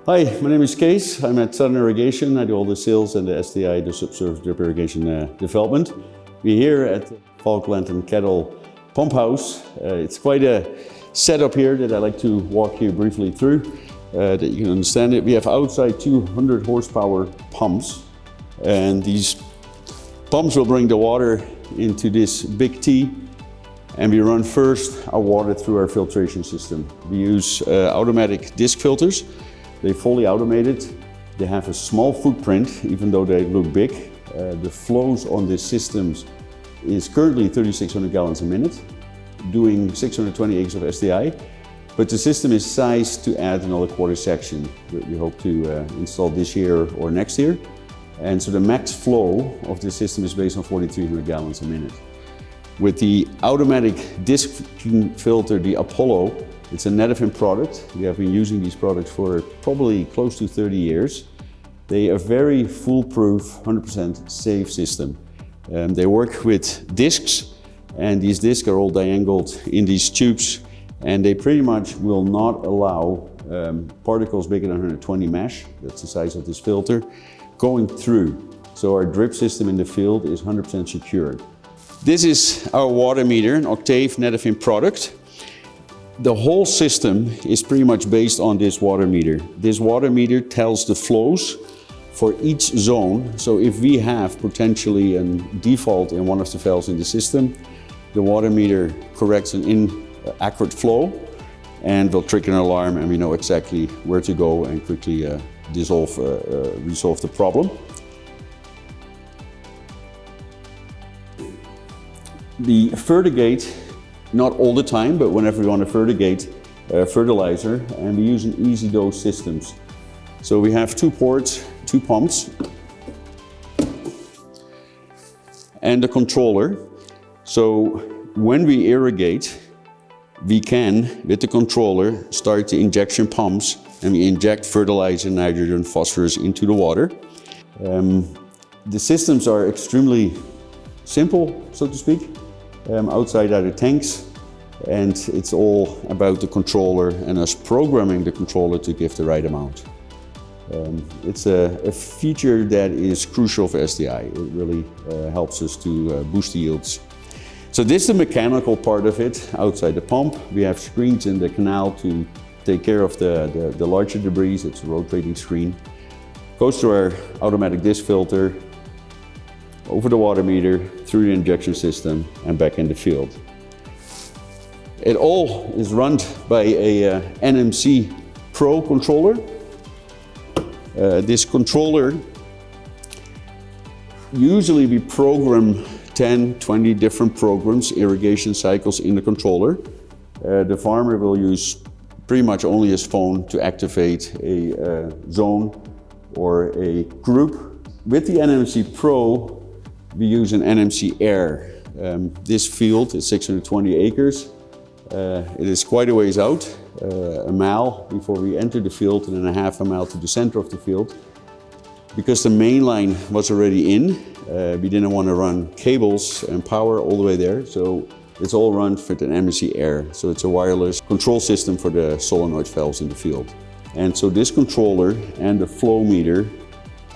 Hi, my name is Kees. I'm at Southern Irrigation. I do all the sales and the STI, the subsurface drip irrigation development. We're here at Valk and Kettle Pumphouse. It's quite a setup here that I like to walk you briefly through, that you can understand it. We have outside 200 horsepower pumps, and these pumps will bring the water into this big T, and we run first our water through our filtration system. We use automatic disc filters. They're fully automated. They have a small footprint, even though they look big. The flows on these systems is currently 3,600 gallons a minute, doing 620 acres of STI. But the system is sized to add another quarter section that we hope to install this year or next year. And so the max flow of the system is based on 4,300 gallons a minute. With the automatic disc filter, the Apollo, it's a Netafim product. We have been using these products for probably close to 30 years. They are very foolproof, 100% safe system. They work with discs, and these discs are all diangled in these tubes, and they pretty much will not allow particles bigger than 120 mesh, that's the size of this filter, going through. So our drip system in the field is 100% secured. This is our water meter, an Octave Netafim product. The whole system is pretty much based on this water meter. This water meter tells the flows for each zone. So if we have potentially a default in one of the valves in the system, the water meter corrects an inaccurate flow and will trigger an alarm, and we know exactly where to go and quickly resolve the problem. The fertigate, not all the time, but whenever we want to fertigate fertilizer, and we use an easy dose systems. So we have two ports, two pumps, and a controller. So when we irrigate, we can, with the controller, start the injection pumps, and we inject fertilizer, nitrogen, phosphorus into the water. The systems are extremely simple, so to speak. Outside are the tanks, and it's all about the controller and us programming the controller to give the right amount. It's a feature that is crucial for STI. It really helps us to boost the yields. So this is the mechanical part of it. Outside the pump, we have screens in the canal to take care of the larger debris. It's a rotating screen. Goes through our automatic disc filter, over the water meter, through the injection system, and back in the field. It all is run by a NMC Pro controller. This controller, usually we program 10, 20 different programs, irrigation cycles in the controller. The farmer will use pretty much only his phone to activate a zone or a group. With the NMC Pro, we use an NMC Air. This field is 620 acres. It is quite a ways out, a mile before we enter the field, and then a half a mile to the center of the field. Because the main line was already in, we didn't want to run cables and power all the way there, so it's all run with an NMC Air. So it's a wireless control system for the solenoid valves in the field. And so this controller and the flow meter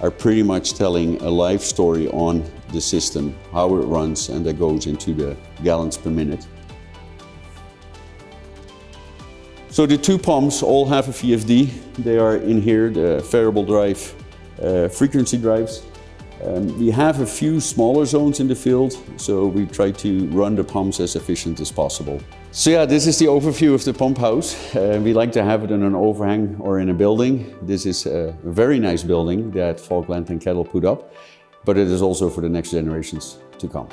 are pretty much telling a live story on the system, how it runs, and that goes into the gallons per minute. So the two pumps all have a VFD. They are in here, the variable drive frequency drives. We have a few smaller zones in the field, so we try to run the pumps as efficient as possible. So yeah, this is the overview of the pump house. We like to have it in an overhang or in a building. This is a very nice building that Valk and Kettle put up, but it is also for the next generations to come.